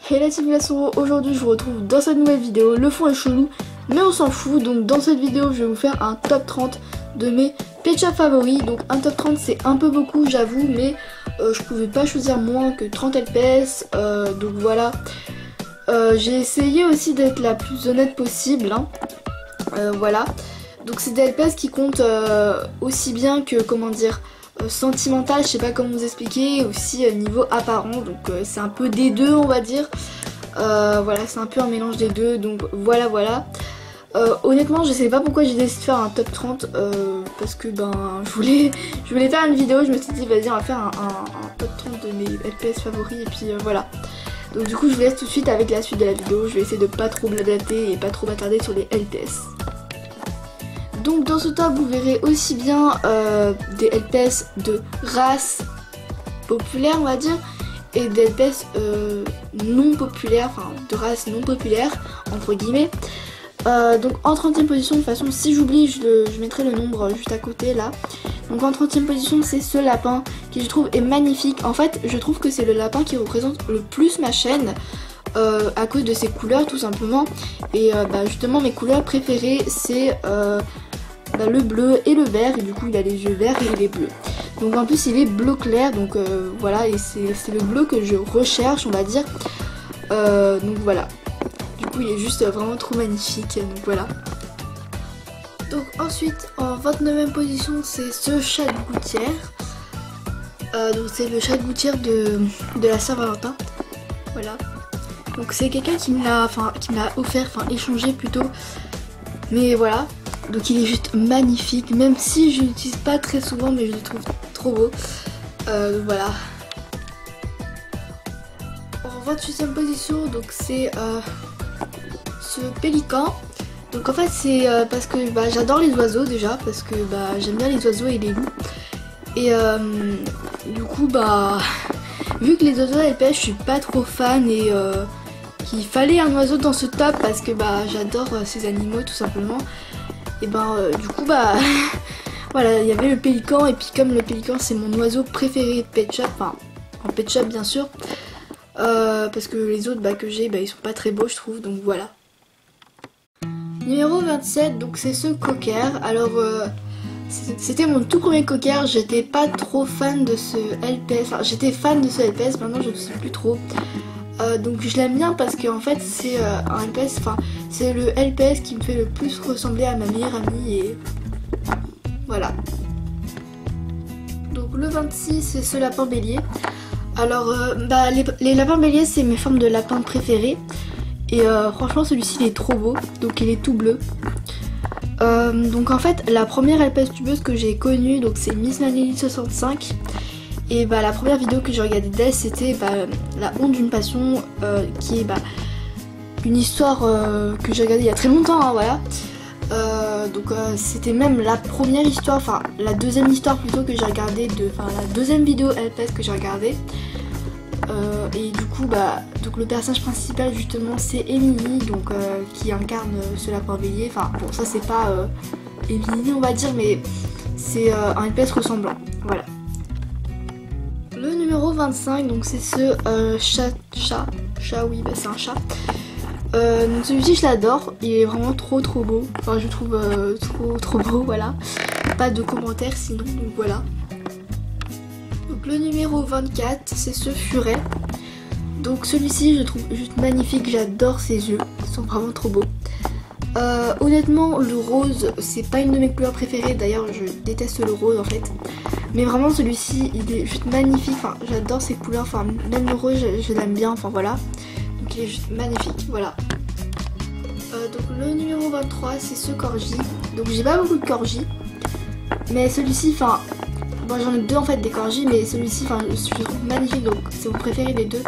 Hey la team Glaçon, aujourd'hui je vous retrouve dans cette nouvelle vidéo. Le fond est chelou mais on s'en fout. Donc dans cette vidéo je vais vous faire un top 30 de mes Pet Shop favoris. Donc un top 30 c'est un peu beaucoup j'avoue, mais je pouvais pas choisir moins que 30 LPS. Donc voilà, j'ai essayé aussi d'être la plus honnête possible hein. Voilà, donc c'est des LPS qui comptent aussi bien que, comment dire, sentimental, je sais pas comment vous expliquer, aussi niveau apparent, donc c'est un peu des deux on va dire. Voilà, c'est un peu un mélange des deux, donc voilà. Honnêtement je sais pas pourquoi j'ai décidé de faire un top 30, parce que ben je voulais faire une vidéo, je me suis dit vas-y on va faire un top 30 de mes LPS favoris et puis voilà. Donc du coup je vous laisse tout de suite avec la suite de la vidéo, je vais essayer de pas trop blablater et pas trop m'attarder sur les LPS. Donc dans ce top vous verrez aussi bien des LPS de race populaire on va dire, et des LPS non populaires, enfin de race non populaire entre guillemets. Donc en 30e position, de toute façon si j'oublie je mettrai le nombre juste à côté là. Donc en 30e position c'est ce lapin qui je trouve est magnifique. En fait je trouve que c'est le lapin qui représente le plus ma chaîne. À cause de ses couleurs tout simplement. Et justement mes couleurs préférées c'est le bleu et le vert, et du coup il a les yeux verts et il est bleu. Donc en plus il est bleu clair, donc voilà, et c'est le bleu que je recherche on va dire. Donc voilà, du coup il est juste vraiment trop magnifique, donc voilà. Donc ensuite en 29e position c'est ce chat de gouttière. Donc c'est le chat de gouttière de la Saint-Valentin. Voilà. Donc c'est quelqu'un qui me l'a offert, échangé plutôt. Mais voilà. Donc il est juste magnifique, même si je l'utilise pas très souvent, mais je le trouve trop beau. Voilà. En 28e position, donc c'est ce pélican. Donc en fait c'est parce que j'adore les oiseaux déjà, parce que j'aime bien les oiseaux et les loups. Et du coup vu que les oiseaux LPS je suis pas trop fan, et qu'il fallait un oiseau dans ce top parce que j'adore ces animaux tout simplement. Et du coup voilà, il y avait le pélican, et puis comme le pélican c'est mon oiseau préféré de Pet Shop, en Pet Shop bien sûr, parce que les autres que j'ai ils sont pas très beaux je trouve, donc voilà. Numéro 27, donc c'est ce cocker. Alors c'était mon tout premier cocker, j'étais pas trop fan de ce LPS, j'étais fan de ce LPS, maintenant je ne sais plus trop. Donc je l'aime bien parce qu'en fait c'est un LPS, c'est le LPS qui me fait le plus ressembler à ma meilleure amie, et voilà. Donc le 26 c'est ce lapin bélier. Alors les lapins béliers c'est mes formes de lapin préférées, et franchement celui-ci il est trop beau, donc il est tout bleu. Donc en fait la première LPS tubeuse que j'ai connue donc c'est Miss Manily 65. Et la première vidéo que j'ai regardée d'elle c'était La honte d'une passion, qui est une histoire que j'ai regardée il y a très longtemps hein, voilà. Donc c'était même la première histoire, la deuxième histoire plutôt que j'ai regardée, la deuxième vidéo LPS que j'ai regardée. Et du coup donc le personnage principal justement c'est Emily, donc qui incarne ce lapin bélier. Bon ça c'est pas Emily on va dire, mais c'est un LPS ressemblant, voilà. Le numéro 25 donc c'est ce chat oui c'est un chat. Donc celui-ci je l'adore, il est vraiment trop beau, je le trouve trop beau, voilà. Pas de commentaires sinon, donc voilà. Donc le numéro 24 c'est ce furet. Donc celui-ci je le trouve juste magnifique, j'adore ses yeux, ils sont vraiment trop beaux. Honnêtement le rose c'est pas une de mes couleurs préférées, d'ailleurs je déteste le rose en fait. Mais vraiment celui-ci il est juste magnifique, j'adore ces couleurs, même le rose je l'aime bien, voilà. Donc il est juste magnifique, voilà. Donc le numéro 23 c'est ce corgi. Donc j'ai pas beaucoup de corgis, mais celui-ci, j'en ai deux en fait des corgis, mais celui-ci je le trouve magnifique, donc c'est mon préféré des deux.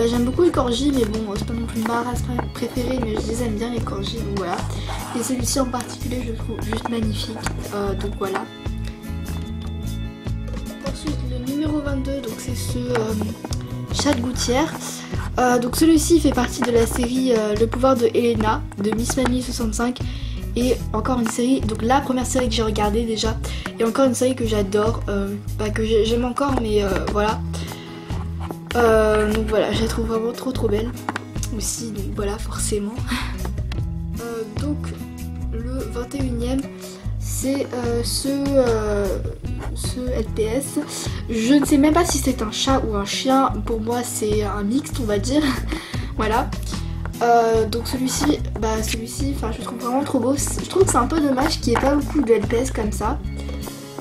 J'aime beaucoup les corgis, mais bon c'est pas non plus ma race préférée, mais je les aime bien les corgis, donc voilà. Et celui-ci en particulier je le trouve juste magnifique, donc voilà. Ensuite le numéro 22 donc c'est ce chat de gouttière. Donc celui-ci fait partie de la série Le pouvoir de Helena de Miss Manily 65, et encore une série, donc la première série que j'ai regardée déjà, et encore une série que j'adore, que j'aime encore, mais voilà. Donc voilà, je la trouve vraiment trop belle. aussi, donc voilà, forcément. Donc le 21e, c'est ce LPS. Je ne sais même pas si c'est un chat ou un chien. Pour moi c'est un mixte, on va dire. Voilà. Donc celui-ci, je le trouve vraiment trop beau. Je trouve que c'est un peu dommage qu'il n'y ait pas beaucoup de LPS comme ça.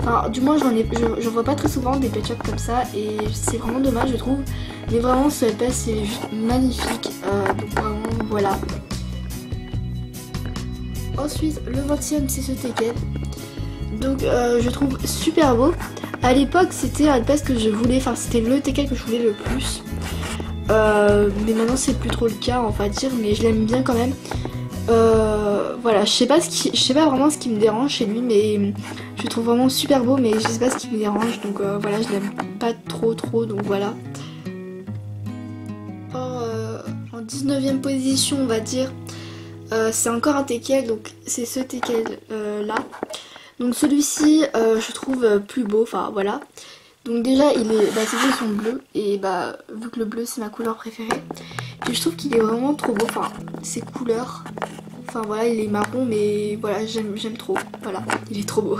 Enfin, du moins j'en vois pas très souvent des pet shops comme ça et c'est vraiment dommage je trouve. Mais vraiment ce LPS c'est juste magnifique. Donc vraiment voilà. Ensuite le 20e c'est ce Teckel. Donc je trouve super beau. À l'époque c'était un LPS que je voulais, enfin c'était le Teckel que je voulais le plus. Mais maintenant c'est plus trop le cas on va dire, mais je l'aime bien quand même. Voilà, je sais pas vraiment ce qui me dérange chez lui, mais je le trouve vraiment super beau, mais je sais pas ce qui me dérange, donc voilà, je l'aime pas trop, donc voilà. En 19e position on va dire, c'est encore un Teckel, donc c'est ce Teckel là. Donc celui-ci je trouve plus beau, enfin voilà. Donc déjà il est, ses yeux sont bleus et vu que le bleu c'est ma couleur préférée, et je trouve qu'il est vraiment trop beau, enfin ses couleurs, enfin voilà, il est marron mais voilà, j'aime trop, voilà, il est trop beau.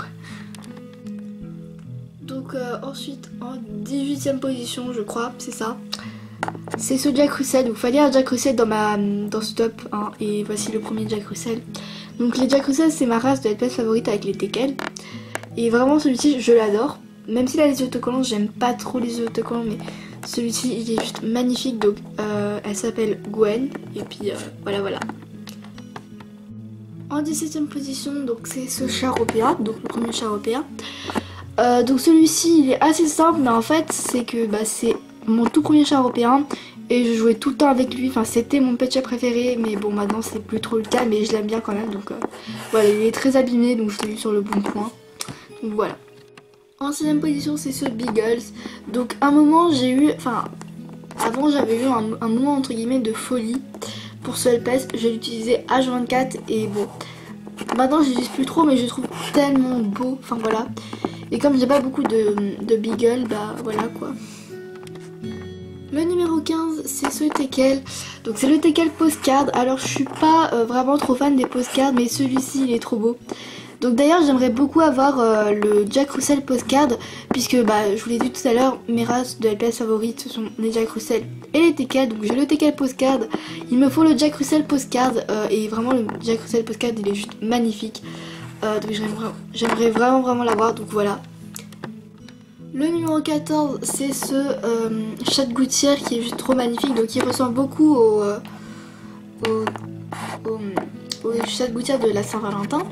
Donc ensuite en 18e position je crois, c'est ça, c'est ce Jack Russell. Donc il fallait un Jack Russell dans ce top 1 et voici le premier Jack Russell. Donc les Jack Russell c'est ma race de LPS favorite avec les Teckel et vraiment celui-ci je l'adore. Même s'il a les yeux autocollants, j'aime pas trop les yeux autocollants, mais celui-ci il est juste magnifique. Donc elle s'appelle Gwen et puis voilà. En 17e position donc c'est ce chat européen, donc le premier chat européen. Donc celui-ci il est assez simple, mais en fait c'est que c'est mon tout premier chat européen et je jouais tout le temps avec lui, enfin c'était mon pet chat préféré, mais bon maintenant c'est plus trop le cas, mais je l'aime bien quand même. Donc voilà, il est très abîmé donc je l'ai eu sur le bon point, donc voilà. En 6ème position c'est ce Beagles. Donc un moment j'ai eu, avant j'avais eu un moment entre guillemets de folie pour ce LPS. Je l'utilisais H24 et bon, maintenant je l'utilise plus trop, mais je le trouve tellement beau, enfin voilà. Et comme j'ai pas beaucoup de Beagle, voilà quoi. Le numéro 15 c'est ce Teckel. Donc c'est le Teckel Postcard. Alors je suis pas vraiment trop fan des postcards, mais celui-ci il est trop beau. Donc d'ailleurs j'aimerais beaucoup avoir le Jack Russell Postcard, puisque je vous l'ai dit tout à l'heure, mes races de LPS favorites ce sont les Jack Russell et les Teckel. Donc j'ai le Teckel Postcard, il me faut le Jack Russell Postcard et vraiment le Jack Russell Postcard il est juste magnifique. Donc j'aimerais vraiment l'avoir, donc voilà. Le numéro 14 c'est ce chat de gouttière qui est juste trop magnifique. Donc il ressemble beaucoup au chat de gouttière de la Saint-Valentin.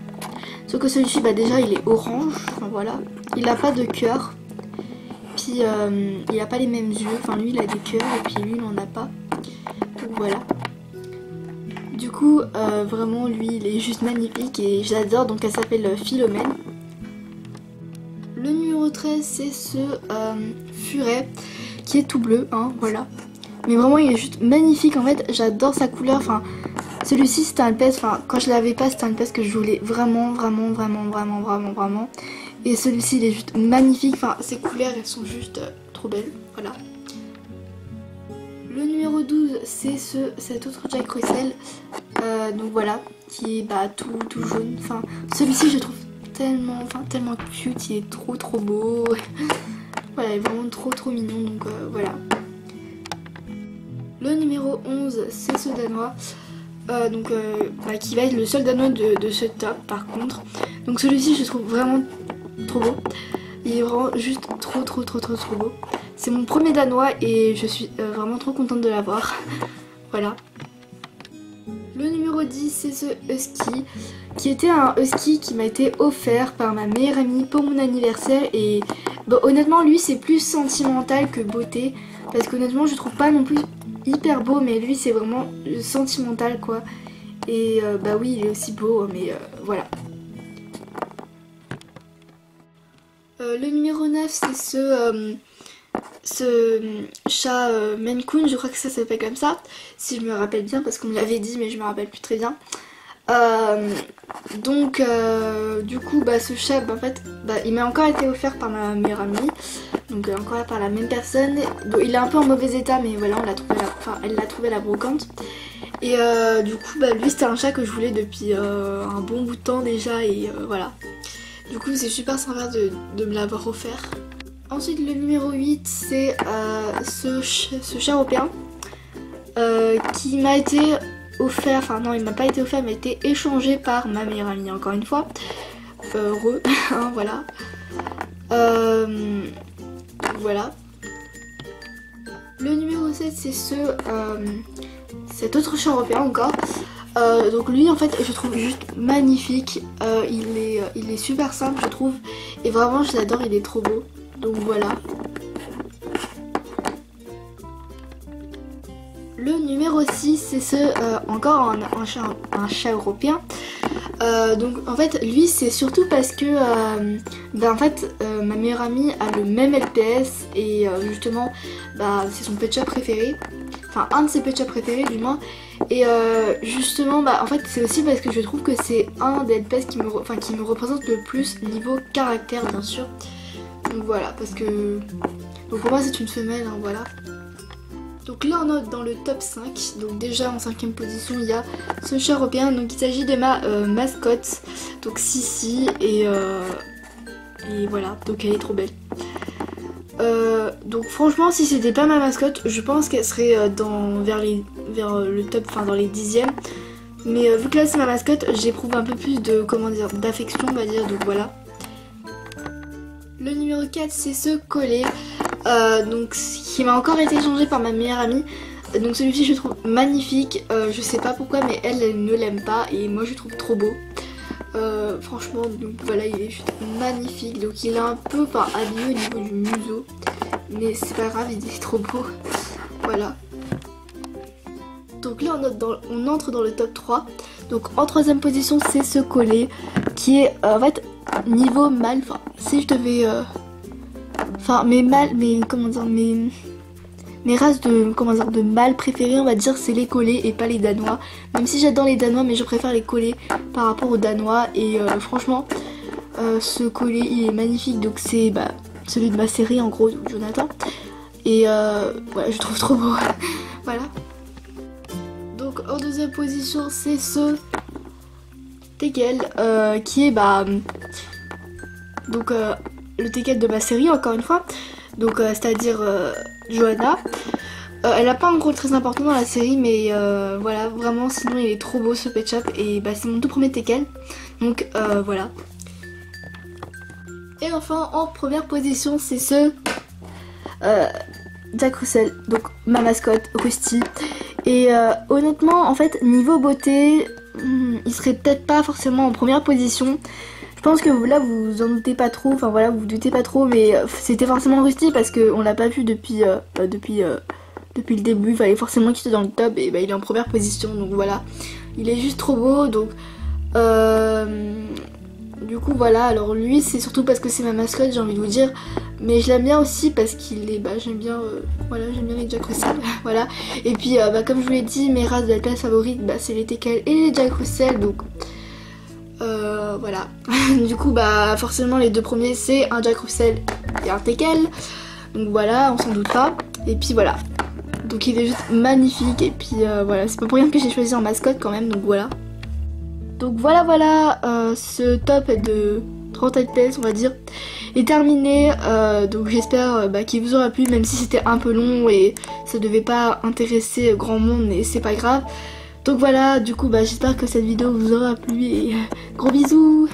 Sauf que celui-ci déjà il est orange, enfin voilà, il a pas de cœur, puis il a pas les mêmes yeux, enfin lui il a des cœurs et puis lui il en a pas, donc voilà. Du coup vraiment lui il est juste magnifique et j'adore, donc elle s'appelle Philomène. Le numéro 13 c'est ce Furet qui est tout bleu, voilà. Mais vraiment il est juste magnifique en fait, j'adore sa couleur, enfin... Celui-ci c'était un LPS, quand je l'avais pas c'était un LPS que je voulais vraiment. Et celui-ci il est juste magnifique, ses couleurs elles sont juste trop belles, voilà. Le numéro 12 c'est cet autre Jack Russell, donc voilà, qui est tout jaune. Celui-ci je trouve tellement cute, il est trop beau. Voilà, il est vraiment trop mignon, donc voilà. Le numéro 11 c'est ce danois. Qui va être le seul danois de ce top par contre. Donc celui-ci je trouve vraiment trop beau. Il est vraiment juste trop beau. C'est mon premier danois et je suis vraiment trop contente de l'avoir. Voilà. Le numéro 10 c'est ce husky, qui était un husky qui m'a été offert par ma meilleure amie pour mon anniversaire. Et honnêtement lui c'est plus sentimental que beauté, parce qu'honnêtement je trouve pas non plus hyper beau, mais lui c'est vraiment sentimental quoi. Et oui il est aussi beau, mais voilà. Le numéro 9 c'est ce chat Maine Coon, je crois que ça s'appelle comme ça, si je me rappelle bien, parce qu'on me l'avait dit mais je me rappelle plus très bien. Du coup bah ce chat en fait il m'a encore été offert par ma meilleure amie, donc encore par la même personne. Bon, il est un peu en mauvais état mais voilà, on l'a trouvé elle l'a trouvé à la brocante. Et du coup lui c'était un chat que je voulais depuis un bon bout de temps déjà, et voilà. Du coup c'est super sympa de me l'avoir offert. Ensuite le numéro 8 c'est ce chat européen qui m'a été offert, enfin non il m'a pas été offert mais a été échangé par ma meilleure amie encore une fois. Heureux, hein, voilà. Voilà. Le numéro 7 c'est cet autre chat européen encore. Donc lui en fait je trouve juste magnifique, il est super simple je trouve, et vraiment je l'adore, il est trop beau, donc voilà. Le numéro 6 c'est encore un chat européen. Donc en fait lui c'est surtout parce que ma meilleure amie a le même LPS, et justement c'est son pet chat préféré, enfin un de ses pet chats préférés du moins, et justement en fait c'est aussi parce que je trouve que c'est un des LPS qui me représente le plus niveau caractère bien sûr, donc voilà, parce que donc pour moi c'est une femelle, hein, voilà. Donc là on est dans le top 5, donc déjà en 5ème position il y a ce chat européen, donc il s'agit de ma mascotte, donc Sissi, et voilà, donc elle est trop belle. Donc franchement si c'était pas ma mascotte je pense qu'elle serait vers le top, enfin dans les 10e, mais vu que là c'est ma mascotte j'éprouve un peu plus de, comment dire, d'affection on va dire, donc voilà. Le numéro 4 c'est ce collet, donc qui m'a encore été échangé par ma meilleure amie. Donc celui-ci je le trouve magnifique, je sais pas pourquoi mais elle ne l'aime pas et moi je le trouve trop beau. Franchement donc voilà, il est juste magnifique, donc il est un peu abîmé au niveau du museau mais c'est pas grave, il est trop beau. Voilà. Donc là on entre dans le top 3. Donc en 3ème position c'est ce collet qui est en fait niveau mâle, enfin si je devais mes races de mâles préférées on va dire c'est les collets et pas les danois, même si j'adore les danois mais je préfère les collets par rapport aux danois, et franchement ce collet il est magnifique, donc c'est celui de ma série en gros, donc Jonathan, et ouais, je trouve trop beau. Voilà. Donc en 2ème position c'est ce teckel qui est le teckel de ma série encore une fois, donc c'est-à-dire Johanna. Elle a pas un rôle très important dans la série mais voilà, vraiment sinon il est trop beau ce pet shop, et c'est mon tout premier teckel, donc voilà. Et enfin en 1ère position c'est ce Jack Russell, donc ma mascotte Rusty, et honnêtement en fait niveau beauté il serait peut-être pas forcément en 1ère position. Je pense que là vous en doutez pas trop, enfin voilà, vous doutez pas trop, mais c'était forcément Rusty parce qu'on l'a pas vu depuis le début, il fallait forcément qu'il soit dans le top, et il est en 1ère position, donc voilà. Il est juste trop beau, donc du coup voilà, alors lui c'est surtout parce que c'est ma mascotte j'ai envie de vous dire, mais je l'aime bien aussi parce qu'il est, j'aime bien les Jack Russell, voilà. Et puis comme je vous l'ai dit, mes races de la classe favorite c'est les teckel et les Jack Russell, donc voilà. Du coup forcément les deux premiers c'est un Jack Russell et un teckel, donc voilà, on s'en doute pas. Et puis voilà, donc il est juste magnifique, et puis voilà, c'est pas pour rien que j'ai choisi en mascotte quand même, donc voilà. Donc voilà, ce top de 30 FPS on va dire est terminé, donc j'espère qu'il vous aura plu, même si c'était un peu long et ça devait pas intéresser grand monde, mais c'est pas grave. Donc voilà, du coup j'espère que cette vidéo vous aura plu, et gros bisous.